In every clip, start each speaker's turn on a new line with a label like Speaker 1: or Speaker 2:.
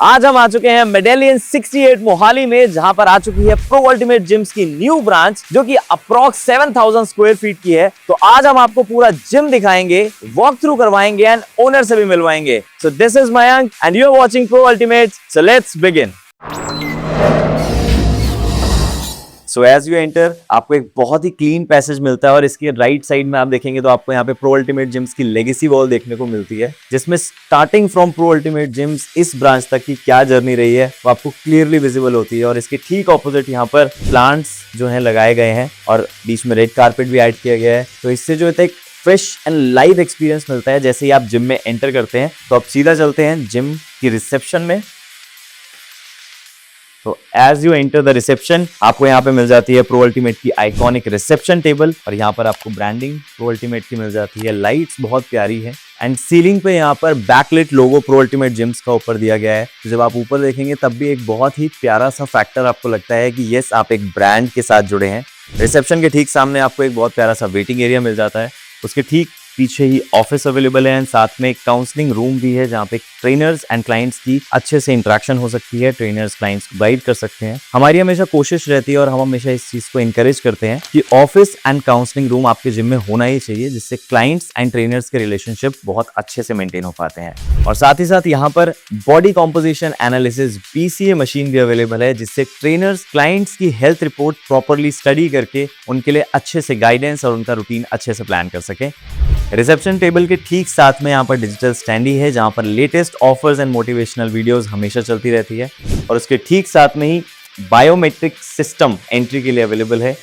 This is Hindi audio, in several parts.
Speaker 1: आज हम आ चुके हैं मेडेलियन 68 मोहाली में, जहां पर आ चुकी है प्रो अल्टीमेट जिम्स की न्यू ब्रांच जो कि अप्रॉक्स 7000 स्क्वायर फीट की है। तो आज हम आपको पूरा जिम दिखाएंगे, वॉक थ्रू करवाएंगे एंड ओनर से भी मिलवाएंगे। So this is Mayank and you are watching pro ultimate. So let's begin. So as you enter आपको एक बहुत ही क्लीन पैसेज मिलता है और इसके राइट साइड में आप देखेंगे तो आपको यहाँ पे प्रो अल्टीमेट जिम्स की लेगेसी वॉल देखने को मिलती है, जिसमें starting from Pro ultimate Gyms इस ब्रांच तक की क्या जर्नी रही है वो आपको क्लियरली विजिबल होती है। और इसके ठीक ऑपोजिट यहाँ पर प्लांट्स जो है लगाए गए हैं और बीच में रेड कारपेट भी ऐड किया गया है। तो इससे जो है एक फ्रेश एंड लाइव एक्सपीरियंस मिलता है। जैसे ही आप जिम में एंटर करते हैं तो आप सीधा चलते हैं जिम की रिसेप्शन में। तो as you enter the reception आपको यहाँ पे मिल जाती है प्रो अल्टीमेट की आइकॉनिक रिसेप्शन टेबल और यहाँ पर आपको ब्रांडिंग प्रो अल्टीमेट की मिल जाती है। लाइट्स बहुत प्यारी है एंड सीलिंग पे यहाँ पर बैकलिट लोगो प्रो अल्टीमेट जिम्स का ऊपर दिया गया है। तो जब आप ऊपर देखेंगे तब भी एक बहुत ही प्यारा सा फैक्टर आपको लगता है कि यस आप एक ब्रांड के साथ जुड़े हैं। रिसेप्शन के ठीक सामने आपको एक बहुत प्यारा सा वेटिंग एरिया मिल जाता है। उसके ठीक पीछे ही ऑफिस अवेलेबल है एंड साथ में एक काउंसलिंग रूम भी है जहाँ पे ट्रेनर्स एंड क्लाइंट्स की अच्छे से इंटरेक्शन हो सकती है। ट्रेनर्स क्लाइंट्स को गाइड कर सकते हैं। हमारी हमेशा कोशिश रहती है और हम हमेशा इस चीज को इंकरेज करते हैं कि ऑफिस एंड काउंसलिंग रूम आपके जिम में होना ही चाहिए, जिससे क्लाइंट्स एंड ट्रेनर्स के रिलेशनशिप बहुत अच्छे से मेंटेन हो पाते हैं। और साथ ही साथ यहाँ पर body composition analysis BCA machine भी अवेलेबल है, जिससे ट्रेनर्स क्लाइंट्स की हेल्थ रिपोर्ट प्रॉपरली स्टडी करके उनके लिए अच्छे से गाइडेंस और उनका रूटीन अच्छे से प्लान कर सके। रिसेप्शन टेबल के ठीक साथ में यहाँ पर डिजिटल स्टैंडी है जहाँ पर latest offers and motivational videos हमेशा चलती रहती है। और उसके ठीक साथ में ही बायोमेट्रिक सिस्टम एंट्री के लिए अवेलेबल है,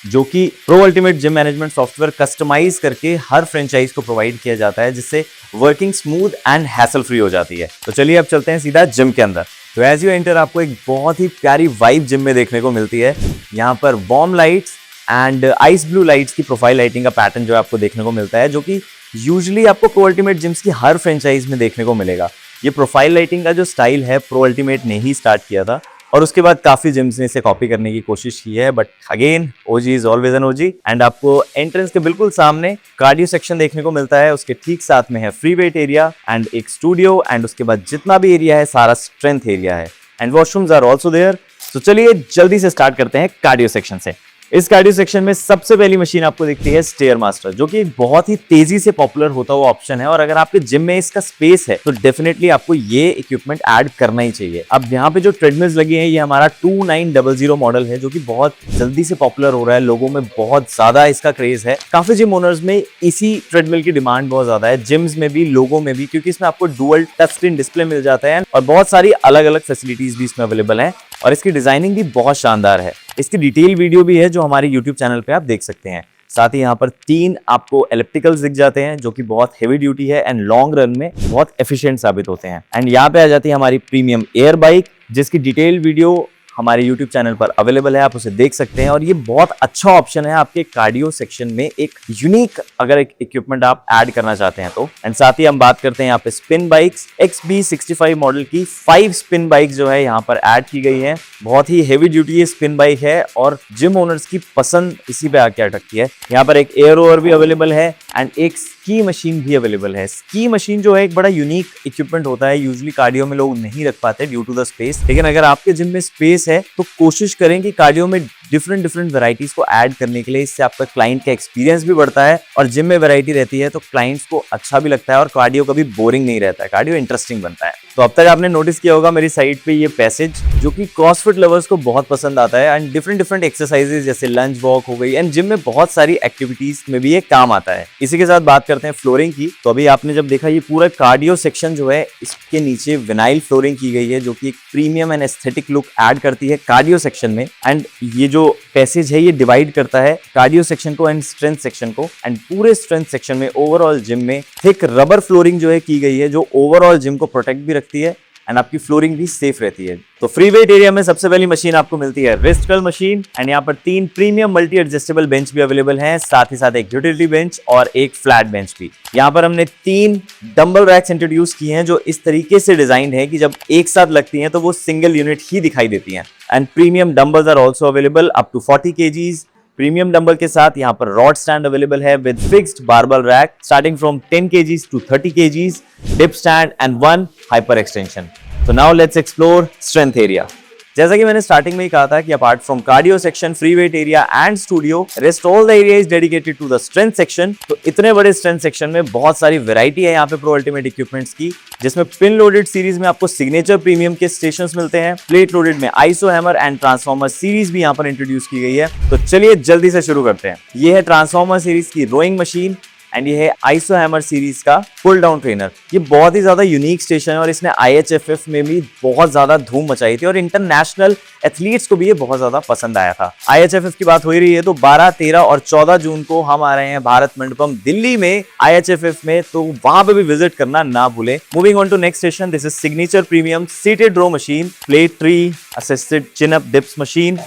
Speaker 1: जो कि pro ultimate gym management software customize करके हर फ्रेंचाइज को प्रोवाइड किया जाता है, जिससे working smooth and hassle free हो जाती है। तो चलिए अब चलते हैं सीधा जिम के अंदर। तो एज यू एंटर आपको एक बहुत ही प्यारी वाइब जिम में देखने को मिलती है। यहाँ पर warm lights and ice blue lights की प्रोफाइल लाइटिंग का पैटर्न जो आपको देखने को मिलता है, जो कि यूजुअली आपको प्रो अल्टीमेट जिम्स की हर फ्रेंचाइज में देखने को मिलेगा। ये प्रोफाइल लाइटिंग का जो स्टाइल है प्रो अल्टीमेट ने ही स्टार्ट किया था और उसके बाद काफी जिम्स ने इसे कॉपी करने की कोशिश की है, but again OG is always an OG. And आपको एंट्रेंस के बिल्कुल सामने कार्डियो सेक्शन देखने को मिलता है। उसके ठीक साथ में है फ्री वेट एरिया एंड एक स्टूडियो एंड उसके बाद जितना भी एरिया है सारा स्ट्रेंथ एरिया है and washrooms are also there. तो चलिए जल्दी से स्टार्ट करते हैं कार्डियो सेक्शन से। इस कार्डियो सेक्शन में सबसे पहली मशीन आपको दिखती है स्टेयर मास्टर, जो कि एक बहुत ही तेजी से पॉपुलर होता हुआ ऑप्शन है। और अगर आपके जिम में इसका स्पेस है तो डेफिनेटली आपको ये इक्विपमेंट ऐड करना ही चाहिए। अब यहाँ पे जो ट्रेडमिल्स लगी हैं ये हमारा 2900 मॉडल है, जो कि बहुत जल्दी से पॉपुलर हो रहा है। लोगों में बहुत ज्यादा इसका क्रेज है। काफी जिम ओनर्स में इसी ट्रेडमिल की डिमांड बहुत ज्यादा है, जिम्स में भी लोगों में भी, क्योंकि इसमें आपको डुअल टच स्क्रीन डिस्प्ले मिल जाता है और बहुत सारी अलग अलग फैसिलिटीज भी इसमें अवेलेबल है। और इसकी डिजाइनिंग भी बहुत शानदार है। इसकी डिटेल वीडियो भी है जो हमारे YouTube चैनल पे आप देख सकते हैं। साथ ही यहाँ पर 3 आपको एलिप्टिकल्स दिख जाते हैं, जो कि बहुत हेवी ड्यूटी है एंड लॉन्ग रन में बहुत एफिशिएंट साबित होते हैं। एंड यहाँ पे आ जाती है हमारी प्रीमियम एयर बाइक, जिसकी डिटेल वीडियो हमारे YouTube चैनल पर अवेलेबल है, आप उसे देख सकते हैं। और ये बहुत अच्छा ऑप्शन है आपके कार्डियो सेक्शन में एक यूनिक अगर एक इक्विपमेंट आप ऐड करना चाहते हैं तो। एंड साथ ही हम बात करते हैं यहाँ पे स्पिन बाइक्स। XB65 मॉडल की 5 स्पिन बाइक्स जो है यहाँ पर ऐड की गई है। बहुत ही हेवी ड्यूटी ये स्पिन बाइक है और जिम ओनर्स की पसंद इसी पे आके अटकती है। यहाँ पर एक एयर रोवर भी अवेलेबल है एंड एक स्की मशीन भी अवेलेबल है। स्की मशीन जो है एक बड़ा यूनिक इक्विपमेंट होता है, यूजुअली कार्डियो में लोग नहीं रख पाते ड्यू टू द स्पेस। लेकिन अगर आपके जिम में स्पेस है तो कोशिश करें कि कार्डियो में डिफरेंट वैरायटीज को ऐड करने के लिए। इससे आपका क्लाइंट का एक्सपीरियंस भी बढ़ता है और जिम में वैरायटी रहती है तो क्लाइंट्स को अच्छा भी लगता है और कार्डियो कभी बोरिंग नहीं रहता है, कार्डियो इंटरेस्टिंग बनता है। तो अब तक आपने नोटिस किया होगा मेरी साइड पे ये पैसेज, जो कि क्रॉसफिट लवर्स को बहुत पसंद आता है एंड डिफरेंट एक्सरसाइजेज जैसे लंज वॉक हो गई एंड जिम में बहुत सारी एक्टिविटीज में भी ये काम आता है। इसी के साथ बात करते हैं फ्लोरिंग की। तो अभी आपने जब देखा ये पूरा कार्डियो सेक्शन जो है इसके नीचे विनाइल फ्लोरिंग की गई है, जो कि एक premium and aesthetic look add करती है कार्डियो सेक्शन में। एंड ये जो पैसेज है ये डिवाइड करता है कार्डियो सेक्शन को एंड स्ट्रेंथ सेक्शन को। एंड पूरे स्ट्रेंथ सेक्शन में ओवरऑल जिम में थिक रबर फ्लोरिंग जो है की गई है, जो ओवरऑल जिम को प्रोटेक्ट भी रखती है एंड आपकी फ्लोरिंग भी सेफ रहती है। तो फ्री वेट एरिया में सबसे पहली मशीन आपको मिलती है रिस्ट कर्ल मशीन एंड यहाँ पर 3 प्रीमियम मल्टी एडजस्टेबल बेंच भी अवेलेबल हैं, साथ ही साथ एक यूटिलिटी बेंच और एक फ्लैट बेंच भी। यहाँ पर हमने 3 डंबल रैक्स इंट्रोड्यूस किए हैं, जो इस तरीके से डिजाइन है कि जब एक साथ लगती हैं तो वो सिंगल यूनिट ही दिखाई देती हैं। And premium dumbbells are also available up to 40 kgs। Premium dumbbell के साथ यहाँ पर रॉड स्टैंड अवेलेबल है with fixed barbell rack starting from 10 kgs to 30 kgs, dip stand and 1 hyperextension. तो now let's explore strength area. जैसा कि मैंने स्टार्टिंग में ही कहा था कि apart from cardio section, free weight area and studio, rest all the area is dedicated to the strength section. तो इतने बड़े स्ट्रेंथ सेक्शन में बहुत सारी वैरायटी है यहाँ पे प्रो अल्टीमेट इक्विपमेंट्स की, जिसमें पिन लोडेड सीरीज में आपको सिग्नेचर प्रीमियम के स्टेशंस मिलते हैं। प्लेट लोडेड में iso hammer and transformer series भी यहाँ पर इंट्रोड्यूस की गई है। तो चलिए जल्दी से शुरू करते हैं। ये है ट्रांसफॉर्मर सीरीज की रोइंग मशीन एंड ये है आइसो हैमर सीरीज का पुल डाउन ट्रेनर। ये बहुत ही ज्यादा यूनिक स्टेशन है और इसने IHFF में भी बहुत ज्यादा धूम मचाई थी और इंटरनेशनल एथलीट्स को भी ये बहुत ज्यादा पसंद आया था। IHFF की बात हो ही रही है तो 12, 13 और 14 जून को हम आ रहे हैं भारत मंडपम दिल्ली में IHFF में, तो वहां पे भी विजिट करना ना भूलें। Moving on to next station, this is signature premium seated row machine, plate 3 assisted chin up dips machine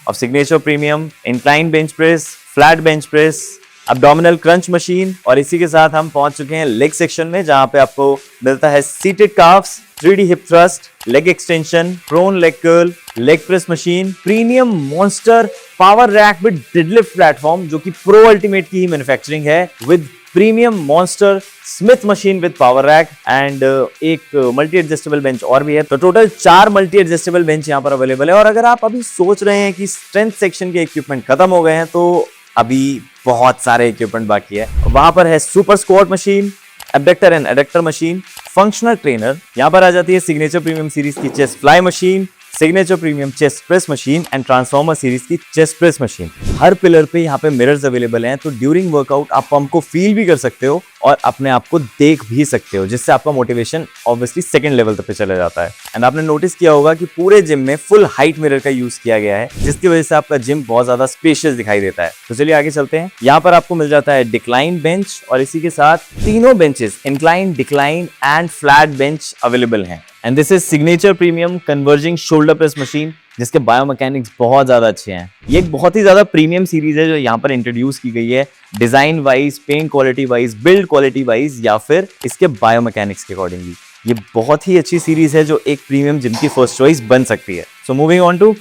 Speaker 1: of signature premium, incline bench press, flat bench press, abdominal crunch machine. और इसी के साथ हम पहुंच चुके हैं लेग सेक्शन में, जहां पे आपको मिलता है seated calves, 3D hip thrust, leg extension, prone leg curl, leg press machine, premium monster power rack with deadlift platform, जो कि प्रो अल्टीमेट की ही मैन्युफैक्चरिंग है, with premium monster smith machine with power rack and एक मल्टी एडजस्टेबल बेंच और भी है। तो टोटल 4 मल्टी एडजस्टेबल बेंच यहाँ पर अवेलेबल है। और अगर आप अभी सोच रहे हैं कि स्ट्रेंथ सेक्शन के इक्विपमेंट खत्म हो गए हैं, तो अभी बहुत सारे इक्विपमेंट बाकी है। वहां पर है super squat machine, abductor and adductor machine, functional trainer. यहाँ पर आ जाती है सिग्नेचर प्रीमियम सीरीज की chest fly machine, signature premium chest press machine and transformer series की चेस्ट प्रेस मशीन। हर पिलर पे यहाँ पे मिरर्स अवेलेबल हैं, तो ड्यूरिंग वर्कआउट आप पंप को फील भी कर सकते हो और अपने आप को देख भी सकते हो, जिससे आपका मोटिवेशन ऑब्वियसली सेकंड लेवल तक पे चला जाता है। एंड आपने नोटिस किया होगा कि पूरे जिम में फुल हाइट मिरर का यूज किया गया है, जिसकी वजह से आपका जिम बहुत ज्यादा स्पेशियस दिखाई देता है। तो चलिए आगे चलते हैं। यहाँ पर आपको मिल जाता है डिक्लाइन बेंच और इसी के साथ तीनों benches incline, decline and flat bench available हैं। And this is signature premium converging shoulder press machine, जिसके बायोमैकेनिक्स बहुत ज्यादा अच्छे हैं। ये एक बहुत ही ज्यादा प्रीमियम सीरीज है जो यहाँ पर इंट्रोड्यूस की गई है, design wise, paint quality wise, build quality wise या फिर इसके बायोमैकेनिक्स के अकॉर्डिंगली। ये बहुत ही अच्छी सीरीज है जो एक प्रीमियम जिम की फर्स्ट चॉइस बन सकती है। So moving on to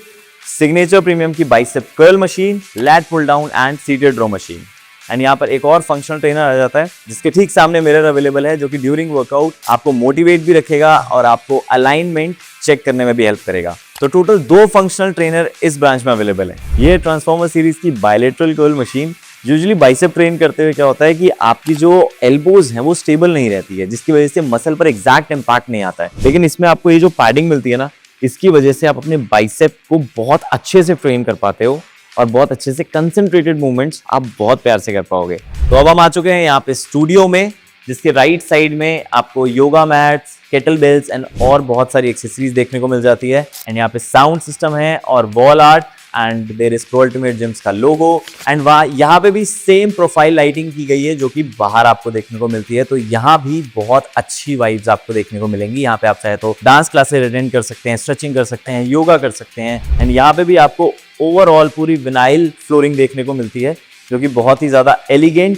Speaker 1: signature premium की bicep curl machine, lat pull down and seated row machine. एंड यहाँ पर एक और फंक्शनल ट्रेनर आ जाता है, जिसके ठीक सामने मिरर अवेलेबल है, जो कि ड्यूरिंग वर्कआउट आपको मोटिवेट भी रखेगा और आपको अलाइनमेंट चेक करने में भी हेल्प करेगा। तो टोटल 2 फंक्शनल ट्रेनर इस ब्रांच में अवेलेबल है। ये ट्रांसफॉर्मर सीरीज की bilateral curl machine. Usually bicep train करते हुए क्या होता है कि आपकी जो एल्बोज हैं वो स्टेबल नहीं रहती है, जिसकी वजह से मसल पर एग्जैक्ट इंपैक्ट नहीं आता है। लेकिन इसमें आपको ये जो पैडिंग मिलती है ना, इसकी वजह से आप अपने बाइसेप को बहुत अच्छे से ट्रेन कर पाते हो और बहुत अच्छे से कंसंट्रेटेड मूवमेंट्स आप बहुत प्यार से कर पाओगे। तो अब हम आ चुके हैं यहाँ पे स्टूडियो में, जिसके राइट साइड में आपको yoga mats, kettle bells and और बहुत सारी एक्सेसरीज देखने को मिल जाती है। एंड यहाँ पे साउंड सिस्टम है और wall art and there is pro ultimate gyms का लोगो। एंड वहाँ यहाँ पे भी सेम प्रोफाइल लाइटिंग की गई है जो कि बाहर आपको देखने को मिलती है। तो यहाँ भी बहुत अच्छी वाइब्स आपको देखने को मिलेंगी। यहाँ पे आप चाहे तो डांस क्लासेस अटेंड कर सकते हैं, स्ट्रेचिंग कर सकते हैं, योगा कर सकते हैं। एंड यहाँ पे भी आपको ओवरऑल पूरी विनाइल फ्लोरिंग देखने को मिलती है, जो कि बहुत ही ज्यादा एलिगेंट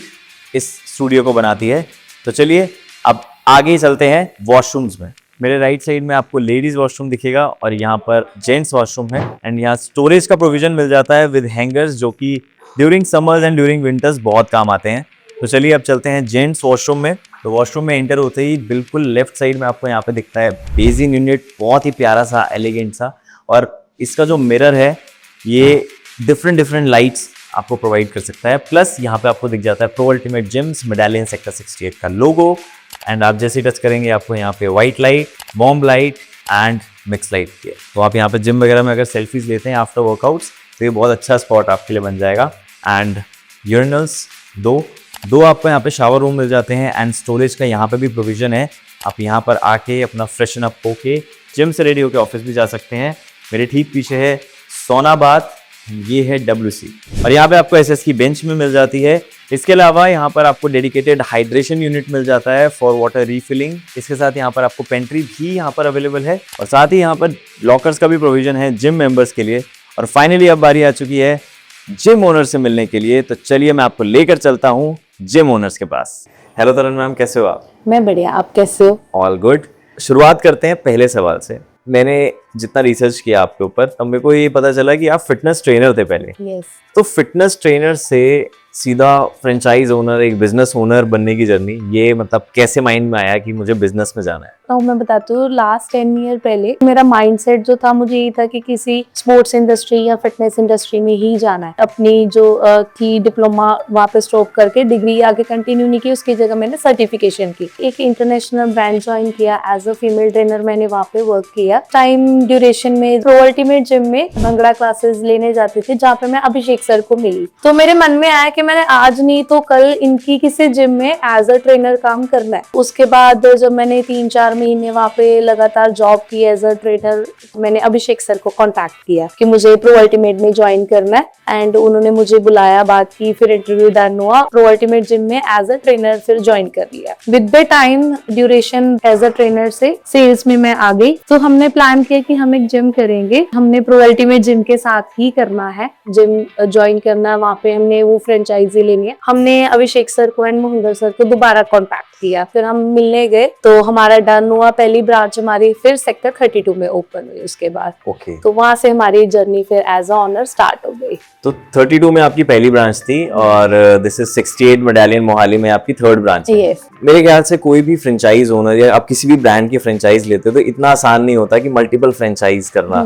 Speaker 1: इस स्टूडियो को बनाती है। तो चलिए अब आगे चलते हैं वॉशरूम्स में। मेरे राइट साइड में आपको लेडीज वॉशरूम दिखेगा और यहाँ पर जेंट्स वॉशरूम है। एंड यहाँ स्टोरेज का प्रोविजन मिल जाता है विद हैंगर्स, जो कि during summers and during winters बहुत काम आते हैं। तो चलिए अब चलते हैं जेंट्स वॉशरूम में। तो वॉशरूम में एंटर होते ही बिल्कुल लेफ्ट साइड में आपको यहाँ पे दिखता है बेसिन यूनिट, बहुत ही प्यारा सा, एलिगेंट सा। और इसका जो मिरर है ये डिफरेंट लाइट्स आपको प्रोवाइड कर सकता है। प्लस यहाँ पे आपको दिख जाता है pro ultimate gyms medallion sector 68 का लोगो। एंड आप जैसे टच करेंगे आपको यहाँ पे white light, bomb light and mix light की है। तो आप यहाँ पे जिम वगैरह में अगर सेल्फीज लेते हैं आफ्टर वर्कआउट्स, तो ये बहुत अच्छा स्पॉट आपके लिए बन जाएगा। एंड यूरिनल्स दो आपको यहाँ पे शावर रूम मिल जाते हैं एंड स्टोरेज का यहाँ पे भी प्रोविजन है। आप यहाँ पर आके अपना फ्रेशन अप होके जिम से रेडी होके ऑफिस भी जा सकते हैं। मेरे ठीक पीछे है सोना बाथ, ये है WC और यहाँ पे आपको SS की बेंच में मिल जाती है। इसके अलावा यहाँ पर आपको डेडिकेटेड हाइड्रेशन यूनिट मिल जाता है फॉर वाटर रीफिलिंग। इसके साथ यहाँ पर आपको पेंट्री भी यहाँ पर अवेलेबल है और साथ ही यहाँ पर लॉकर्स का भी प्रोविजन है जिम मेंबर्स के लिए। और फाइनली अब बारी आ चुकी है जिम ओनर से मिलने के लिए। तो चलिए मैं आपको लेकर चलता हूँ जिम ओनर्स के पास। हेलो तरन मैम, कैसे हो आप?
Speaker 2: मैं बढ़िया, आप कैसे हो?
Speaker 1: All good. शुरुआत करते हैं पहले सवाल से। मैंने जितना रिसर्च किया आपके ऊपर, तब मेरे को ये पता चला कि आप फिटनेस ट्रेनर थे पहले।
Speaker 2: यस।
Speaker 1: तो फिटनेस ट्रेनर से सीधा फ्रेंचाइज ओनर, एक बिजनेस ओनर बनने की जर्नी, ये मतलब कैसे माइंड में आया कि मुझे बिजनेस में जाना है?
Speaker 2: तो मैं बताती हूँ, लास्ट 10 ईयर पहले मेरा माइंडसेट जो था, मुझे ये था कि किसी स्पोर्ट्स इंडस्ट्री या फिटनेस इंडस्ट्री में ही जाना है। अपनी जो थी डिप्लोमा वहाँ पे स्टॉप करके डिग्री आगे कंटिन्यू नहीं की, उसकी जगह मैंने सर्टिफिकेशन की। एक इंटरनेशनल ब्रांड ज्वाइन किया, एज अ फीमेल ट्रेनर मैंने वहाँ पे वर्क किया। टाइम ड्यूरेशन में प्रो अल्टीमेट जिम में भंगड़ा क्लासेस लेने जाती थी, जहाँ पे मैं अभिषेक सर को मिली। तो मेरे मन में आया कि मैंने आज नहीं तो कल इनकी किसी जिम में एज अ ट्रेनर काम करना है। उसके बाद जब मैंने 3-4 महीने वहाँ पे लगातार जॉब की एज अ ट्रेनर, मैंने अभिषेक सर को कांटेक्ट किया कि मुझे प्रो अल्टीमेट में ज्वाइन करना है, एंड उन्होंने मुझे बुलाया, बात की, फिर इंटरव्यू डन हुआ, प्रो अल्टीमेट जिम में एज अ ट्रेनर फिर ज्वाइन कर लिया। With the time duration as a trainer से सेल्स में मैं आ गई। तो हमने प्लान किया कि हम एक जिम करेंगे, हमने प्रो अल्टीमेट जिम के साथ ही करना है, जिम ज्वाइन करना है, वहाँ पे हमने वो फ्रेंचाइजी लेनी है। हमने अभिषेक सर को एंड मोहिंदर सर को दोबारा कॉन्टैक्ट किया, फिर हम मिलने गए, तो हमारा डन हुआ। पहली ब्रांच हमारी फिर सेक्टर 32 में ओपन हुई उसके बाद। तो वहां से हमारी जर्नी फिर एज अ ऑनर स्टार्ट हो गई।
Speaker 1: तो 32 में आपकी पहली ब्रांच थी और दिस इज 68 मेडालियन मोहाली में आपकी थर्ड ब्रांच है।
Speaker 2: Yes.
Speaker 1: मेरे ख्याल से कोई भी फ्रेंचाइज ओनर या आप किसी भी ब्रांड की फ्रेंचाइज लेते हो तो इतना आसान नहीं होता कि मल्टीपल फ्रेंचाइज करना।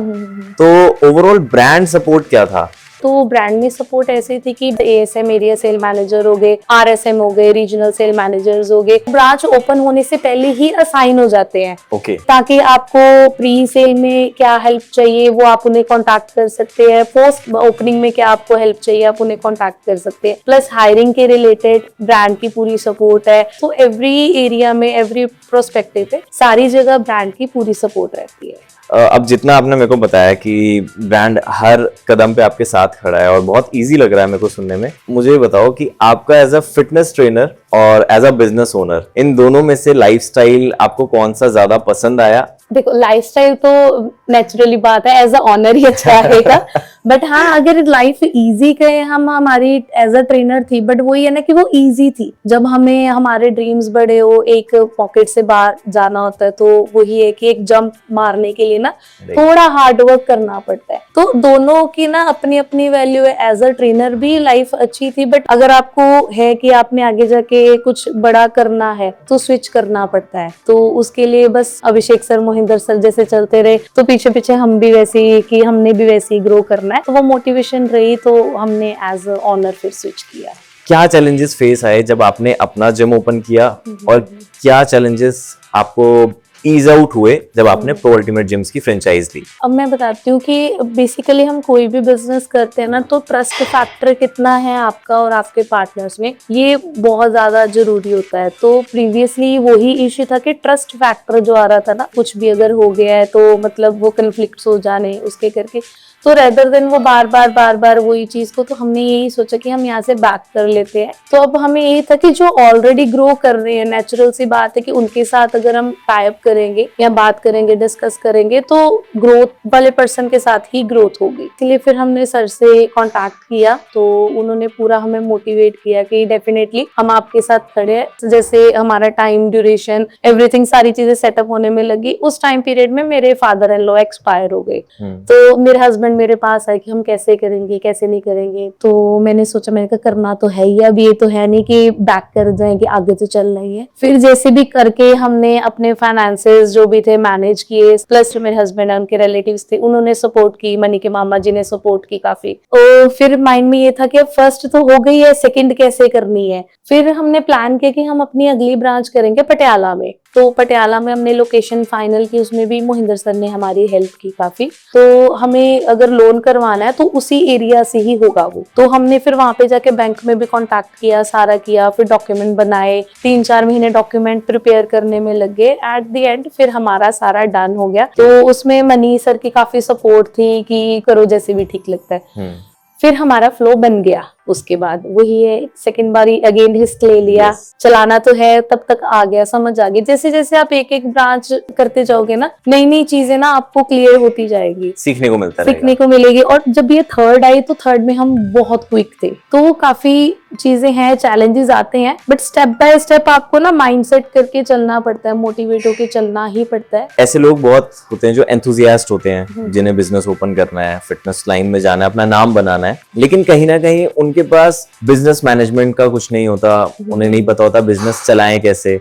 Speaker 1: तो ओवरऑल ब्रांड सपोर्ट क्या था?
Speaker 2: तो ब्रांड में सपोर्ट ऐसी थी कि ASM एरिया सेल मैनेजर हो गए, RSM हो गए, रीजनल सेल मैनेजर्स हो गए, ब्रांच ओपन होने से पहले ही असाइन हो जाते हैं।
Speaker 1: ओके।
Speaker 2: ताकि आपको प्री सेल में क्या हेल्प चाहिए वो आप उन्हें कांटेक्ट कर सकते हैं, पोस्ट ओपनिंग में क्या आपको हेल्प चाहिए आप उन्हें कांटेक्ट कर सकते हैं, प्लस हायरिंग के रिलेटेड ब्रांड की पूरी सपोर्ट है। तो एवरी एरिया में, एवरी प्रोस्पेक्टिव पे सारी जगह ब्रांड की पूरी सपोर्ट रहती है।
Speaker 1: अब जितना आपने मेरे को बताया कि ब्रांड हर कदम पे आपके साथ खड़ा है और बहुत इजी लग रहा है मेरे को सुनने में, मुझे बताओ कि आपका एज अ फिटनेस ट्रेनर और एज अ बिजनेस ओनर, इन दोनों में से लाइफस्टाइल आपको कौन सा ज्यादा पसंद आया?
Speaker 2: देखो, लाइफस्टाइल तो नेचुरली बात है, एज अ ऑनर ही अच्छा रहेगा। बट हाँ, अगर लाइफ इजी कहे, हम हमारी एज अ ट्रेनर थी, बट वही है ना कि वो इजी थी। जब हमें हमारे ड्रीम्स बड़े हो, एक पॉकेट से बाहर जाना होता है, तो वही है कि एक जंप मारने के लिए ना थोड़ा हार्ड वर्क करना पड़ता है। तो दोनों की ना अपनी अपनी वैल्यू है। एज अ ट्रेनर भी लाइफ अच्छी थी, बट अगर आपको है कि आपने आगे जाके कुछ बड़ा करना है तो स्विच करना पड़ता है। तो उसके लिए बस अभिषेक सर, मोहिंदर सर जैसे चलते रहे, तो पीछे पीछे हम भी वैसे ही कि हमने भी वैसे ही ग्रो करना है, तो वो मोटिवेशन रही, तो हमने एज अ ऑनर फिर स्विच किया।
Speaker 1: क्या चैलेंजेस फेस आए जब आपने अपना जिम ओपन किया और क्या चैलेंजेस आपको ईज आउट हुए जब आपने प्रो अल्टीमेट जिम्स की फ्रेंचाइज ली?
Speaker 2: अब मैं बताती हूँ कि बेसिकली हम कोई भी बिजनेस करते हैं ना, तो ट्रस्ट फैक्टर कितना है आपका और आपके पार्टनर्स में, ये बहुत ज्यादा जरूरी होता है। तो प्रीवियसली वही इश्यू था कि ट्रस्ट फैक्टर जो आ रहा था ना, कुछ भी अगर हो गया है तो मतलब वो कन्फ्लिक्ट्स हो जाने उसके करके, तो रेदर देन वो बार बार वही चीज को, तो हमने यही सोचा कि हम यहाँ से बैक कर लेते हैं। तो अब हमें यही था कि जो ऑलरेडी ग्रो कर रहे हैं, नेचुरल सी बात है कि उनके साथ अगर हम टाइप करेंगे या बात करेंगे, डिस्कस करेंगे, तो ग्रोथ वाले पर्सन के साथ ही ग्रोथ होगी। इसलिए फिर हमने सर से कांटेक्ट किया, तो उन्होंने पूरा हमें मोटिवेट किया कि डेफिनेटली हम आपके साथ खड़े हैं। जैसे हमारा टाइम ड्यूरेशन, एवरीथिंग, सारी चीजें सेटअप होने में लगी। उस टाइम पीरियड में मेरे फादर इन लॉ एक्सपायर हो गए, तो मेरे हस्बैंड मेरे पास आए कि हम कैसे करेंगे, कैसे नहीं करेंगे। तो मैंने सोचा, मैंने कहा करना तो है ही, अब ये तो है नहीं कि बैक कर जाएंगे, आगे तो चल रही है। फिर जैसे भी करके हमने अपने फाइनेंसेस जो भी थे मैनेज किए, प्लस मेरे हस्बैंड, उनके रिलेटिव्स थे, उन्होंने सपोर्ट की, मनी के मामा जी ने सपोर्ट की काफी। तो फिर माइंड में ये था कि अब फर्स्ट तो हो गई है, सेकंड कैसे करनी है। फिर हमने प्लान किया कि हम अपनी अगली ब्रांच करेंगे पटियाला में। तो पटियाला में हमने लोकेशन फाइनल की, उसमें भी मोहिंदर सर ने हमारी हेल्प की काफी। तो हमें अगर लोन करवाना है तो उसी एरिया से ही होगा वो। तो हमने फिर वहां पे जाके बैंक में भी कांटेक्ट किया, सारा किया, फिर डॉक्यूमेंट बनाए, 3-4 महीने डॉक्यूमेंट प्रिपेयर करने में लगे। एट द एंड फिर हमारा सारा डन हो गया। तो उसमें मनी सर की काफी सपोर्ट थी कि करो जैसे भी ठीक लगता है। फिर हमारा फ्लो बन गया। उसके बाद वही है, सेकंड बारी अगेन रिस्क ले लिया, चलाना तो है, तब तक आ गया, समझ आ गई। जैसे जैसे आप एक एक ब्रांच करते जाओगे ना, नई नई चीजें ना आपको क्लियर होती जाएगी,
Speaker 1: सीखने को मिलता
Speaker 2: सीखने को मिलेगी। और जब ये थर्ड आई तो थर्ड में हम बहुत क्विक थे, तो काफी चीजें हैं, चैलेंजेस आते हैं, बट स्टेप बाय स्टेप आपको ना माइंडसेट करके चलना पड़ता है, मोटिवेट होके चलना ही पड़ता है।
Speaker 1: ऐसे लोग बहुत होते हैं जो एंथुजियास्ट होते हैं, जिन्हें बिजनेस ओपन करना है, फिटनेस लाइन में जाना है, अपना नाम बनाना है, लेकिन कहीं ना कहीं उनके जिनके पास बिजनेस मैनेजमेंट का कुछ नहीं होता, उन्हें नहीं पता होता बिजनेस चलाएं कैसे,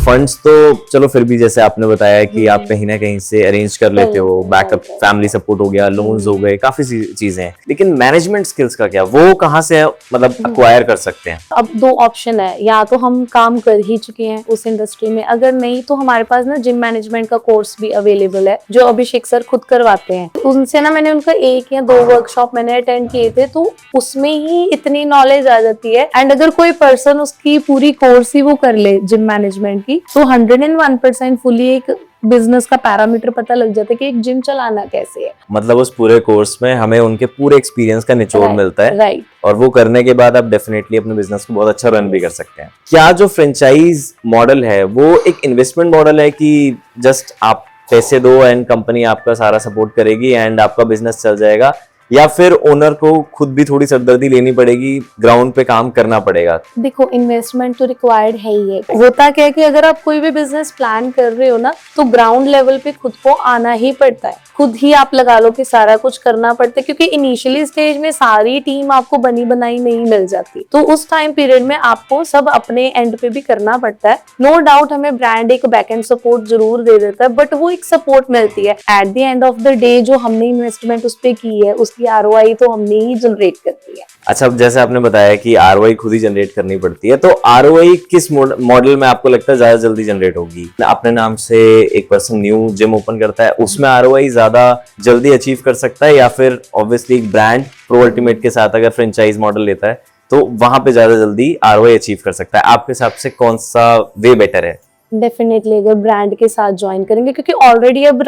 Speaker 1: फंड्स तो चलो फिर भी जैसे आपने बताया कि आप कहीं ना कहीं से अरेंज कर लेते हो, बैकअप फैमिली सपोर्ट हो गया, लोन्स हो गए, काफी चीजें हैं, लेकिन मैनेजमेंट स्किल्स का क्या, वो कहाँ से मतलब अक्वायर कर सकते हैं?
Speaker 2: अब दो ऑप्शन है, या तो हम काम कर ही चुके हैं उस इंडस्ट्री में, अगर नहीं तो हमारे पास ना जिम मैनेजमेंट का कोर्स भी अवेलेबल है जो अभिषेक सर खुद करवाते हैं। उनसे ना मैंने उनका 1 या 2 वर्कशॉप मैंने अटेंड किए थे, तो उसमें ही इतनी नॉलेज आ जाती है। एंड अगर कोई पर्सन उसकी पूरी कोर्स ही वो कर ले जिम मैनेजमेंट की, तो 101% फुली एक बिजनेस का पैरामीटर पता लग जाता है कि एक जिम चलाना कैसे है।
Speaker 1: मतलब उस पूरे कोर्स में हमें उनके पूरे एक्सपीरियंस का निचोड़ मिलता है,
Speaker 2: राइट।
Speaker 1: और वो करने के बाद आप डेफिनेटली अपने बिजनेस को बहुत अच्छा रन भी कर सकते हैं। क्या जो फ्रेंचाइज मॉडल है वो एक इन्वेस्टमेंट मॉडल है कि जस्ट आप पैसे दो एंड कंपनी आपका सारा सपोर्ट करेगी एंड आपका बिजनेस चल जाएगा, या फिर ओनर को खुद भी थोड़ी सरदर्दी लेनी पड़ेगी, ग्राउंड पे काम करना पड़ेगा?
Speaker 2: देखो, इन्वेस्टमेंट तो रिक्वायर्ड है ही है। होता क्या है कि अगर आप कोई भी बिजनेस प्लान कर रहे हो ना, तो ग्राउंड लेवल पे खुद को आना ही पड़ता है, खुद ही आप लगा लो कि सारा कुछ करना पड़ता है, क्योंकि इनिशियली स्टेज में सारी टीम आपको बनी बनाई नहीं मिल जाती, तो उस टाइम पीरियड में आपको सब अपने एंड पे भी करना पड़ता है। नो डाउट हमें ब्रांड एक बैक एंड सपोर्ट जरूर दे देता है, बट वो एक सपोर्ट मिलती है। At the end of the day जो हमने इन्वेस्टमेंट उस पे की है, उसकी ROI तो हमने ही जनरेट करती है।
Speaker 1: अच्छा, अब जैसे आपने बताया कि ROI खुद ही जनरेट करनी पड़ती है, तो ROI किस मॉडल में आपको लगता है ज्यादा जल्दी जनरेट होगी? अपने नाम से एक पर्सन न्यू जिम ओपन करता है, उसमें ROI ज्यादा जल्दी अचीव कर सकता है, या फिर ऑब्वियसली एक ब्रांड प्रो अल्टीमेट के साथ अगर फ्रेंचाइज मॉडल लेता है तो वहां पे ज्यादा जल्दी ROI अचीव कर सकता है? आपके हिसाब से कौन सा वे बेटर है?
Speaker 2: डेफिनेटली अगर ब्रांड के साथ ज्वाइन करेंगे, क्योंकि ऑलरेडी अब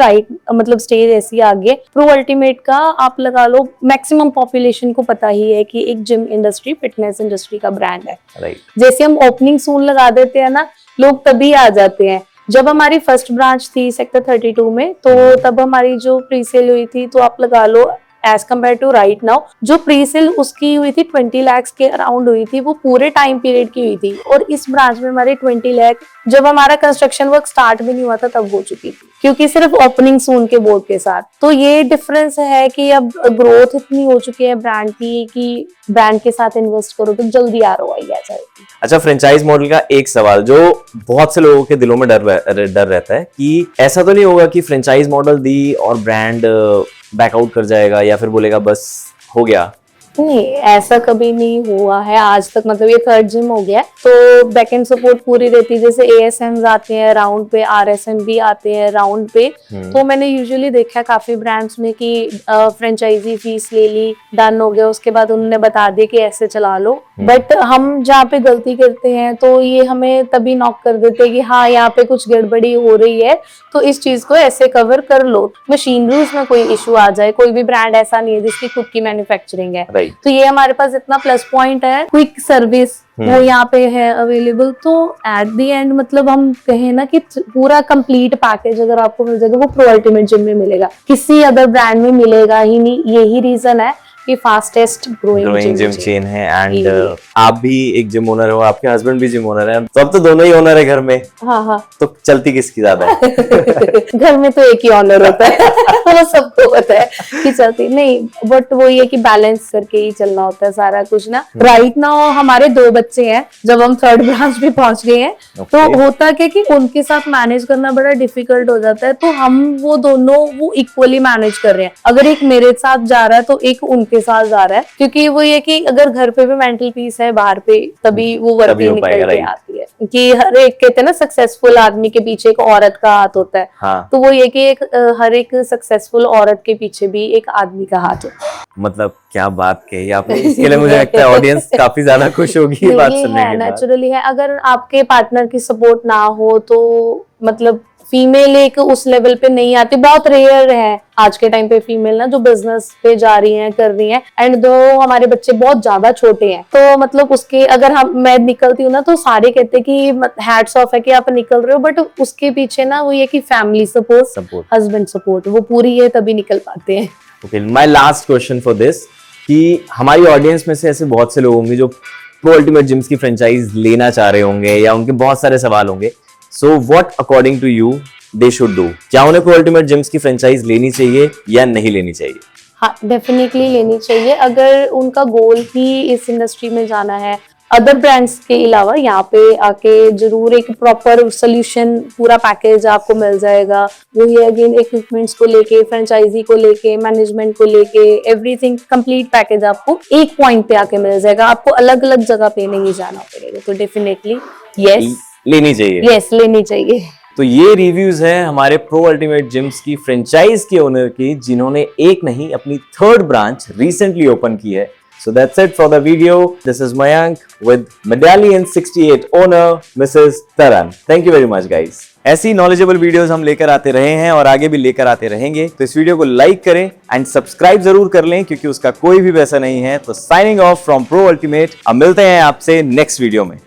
Speaker 2: मतलब स्टेज ऐसी आ गई है। प्रो अल्टीमेट का आप लगा लो मैक्सिमम पॉपुलेशन को पता ही है कि एक जिम इंडस्ट्री, फिटनेस इंडस्ट्री का ब्रांड है।
Speaker 1: राइट।
Speaker 2: जैसे हम ओपनिंग सून लगा देते हैं ना, लोग तभी आ जाते हैं। जब हमारी फर्स्ट ब्रांच थी सेक्टर 32 में, तो तब हमारी जो प्री सेल हुई थी, तो आप लगा लो as compare to right now, जो प्री सेल उसकी हुई थी 20 लाख के अराउंड हुई थी, वो पूरे टाइम पीरियड की हुई थी। और इस ब्रांच में हमारे 20 लाख जब हमारा कंस्ट्रक्शन वर्क स्टार्ट भी नहीं हुआ था तब हो चुकी थी, क्योंकि सिर्फ ओपनिंग सून के बोर्ड के साथ। तो ये डिफरेंस है कि अब ग्रोथ इतनी हो चुकी है ब्रांड की कि ब्रांड के साथ इन्वेस्ट करो तो जल्दी ROI आ जाएगी।
Speaker 1: अच्छा, फ्रेंचाइज मॉडल का एक सवाल जो बहुत से लोगों के दिलों में डर रहता है कि ऐसा तो नहीं होगा कि फ्रेंचाइज मॉडल दी और ब्रांड बैकआउट कर जाएगा या फिर बोलेगा बस हो गया?
Speaker 2: नहीं, ऐसा कभी नहीं हुआ है आज तक। मतलब ये 3rd जिम हो गया, तो बैकएंड सपोर्ट पूरी रहती है। जैसे ASMs आते हैं राउंड पे, RSM भी आते हैं राउंड पे, तो मैंने यूजुअली देखा है काफी ब्रांड्स में कि फ्रेंचाइजी फीस ले ली, डन हो गया, उसके बाद उन्होंने बता दिया कि ऐसे चला लो। बट हम जहाँ पे गलती करते हैं तो ये हमें तभी नॉक कर देते हैं कि हाँ यहाँ पे कुछ गड़बड़ी हो रही है, तो इस चीज को ऐसे कवर कर लो। मशीनरीज में कोई इशू आ जाए, कोई भी ब्रांड ऐसा नहीं है जिसकी खुद की मैन्युफैक्चरिंग है, तो ये हमारे पास इतना प्लस पॉइंट है। क्विक सर्विस वो यहाँ पे है अवेलेबल, तो एट द एंड मतलब हम कहें ना कि पूरा कंप्लीट पैकेज अगर आपको मिल जाएगा, वो प्रो अल्टीमेट जिम में मिलेगा, किसी अदर ब्रांड में मिलेगा ही नहीं। यही रीजन है कि फास्टेस्ट ग्रोइंग जिम चेन है।
Speaker 1: एंड आप भी एक जिम ओनर हो, आपके हस्बैंड भी जिम ओनर है, तो अब तो दोनों ही ओनर है घर में।
Speaker 2: हाँ,
Speaker 1: तो चलती किसकी ज्यादा है?
Speaker 2: घर में तो एक ही ऑनर होता है वो सबको पता है कि चलती नहीं, बट वो ये कि बैलेंस करके ही चलना होता है सारा कुछ ना। राइट नाउ हमारे 2 बच्चे हैं, जब हम 3rd ब्रांच भी पहुंच गए हैं, तो होता क्या कि उनके साथ मैनेज करना बड़ा डिफिकल्ट हो जाता है, तो हम वो दोनों वो इक्वली मैनेज कर रहे हैं। अगर एक मेरे साथ जा रहा है तो एक उनके साथ जा रहा है, क्योंकि वो ये कि अगर घर पे भी मेंटल पीस है, बाहर पे तभी वो वर्किंग निकल के आती है। कि हर एक कहते हैं ना सक्सेसफुल आदमी के पीछे एक औरत का हाथ होता है।
Speaker 1: हाँ।
Speaker 2: तो वो ये कि एक हर एक सक्सेसफुल औरत के पीछे भी एक आदमी का हाथ होता है।
Speaker 1: मतलब क्या बात कही आपने, इसके लिए मुझे लगता है ऑडियंस काफी ज्यादा खुश होगी ये बात सुनने के बाद।
Speaker 2: नेचुरली है, अगर आपके पार्टनर की सपोर्ट ना हो तो मतलब फीमेल एक उस लेवल पे नहीं आती, बहुत रेयर है आज के टाइम पे फीमेल ना जो बिजनेस पे जा रही हैं, कर रही हैं। एंड दो हमारे बच्चे बहुत ज्यादा छोटे हैं, तो मतलब उसके अगर मैं निकलती हूँ ना तो सारे कहते हैं कि हैट्स ऑफ है कि आप निकल रहे हो, बट उसके पीछे ना वो ये कि फैमिली सपोर्ट, हस्बैंड सपोर्ट वो पूरी है, तभी निकल पाते हैं।
Speaker 1: Okay, my last question for this कि हमारी ऑडियंस में से ऐसे बहुत से लोग होंगे जो प्रो अल्टीमेट जिम्स की फ्रेंचाइज लेना चाह रहे होंगे या उनके बहुत सारे सवाल होंगे। So what according to you they should do? क्या उन्हें प्रो अल्टीमेट जिम्स की फ्रेंचाइज लेनी चाहिए या नहीं लेनी चाहिए?
Speaker 2: हाँ, डेफिनेटली लेनी चाहिए अगर उनका गोल ही इस इंडस्ट्री में जाना है। अदर ब्रांड्स के अलावा यहाँ पे आके जरूर एक प्रॉपर सोल्यूशन पूरा पैकेज आपको मिल जाएगा। वही अगेन इक्विपमेंट्स को लेके, फ्रेंचाइजी को लेके, मैनेजमेंट को लेके, एवरीथिंग कंप्लीट पैकेज आपको एक पॉइंट पे आके मिल जाएगा। आपको अलग अलग जगह पे नहीं जाना पड़ेगा। तो डेफिनेटली यस,
Speaker 1: लेनी चाहिए।
Speaker 2: यस लेनी चाहिए।
Speaker 1: तो ये रिव्यूज हैं हमारे प्रो अल्टीमेट जिम्स की फ्रेंचाइज के ओनर की, जिन्होंने एक नहीं अपनी थर्ड ब्रांच रिसेंटली ओपन की है। So that's it for the video. This is Mayank with Medallion 68 owner Mrs. Taran. Thank you very much guys. ऐसी नॉलेजेबल वीडियोस हम लेकर आते रहे हैं और आगे भी लेकर आते रहेंगे। तो इस वीडियो को लाइक करें एंड सब्सक्राइब जरूर कर लें, क्योंकि उसका कोई भी पैसा नहीं है। तो signing off from Pro ultimate. अब मिलते हैं आपसे नेक्स्ट वीडियो में।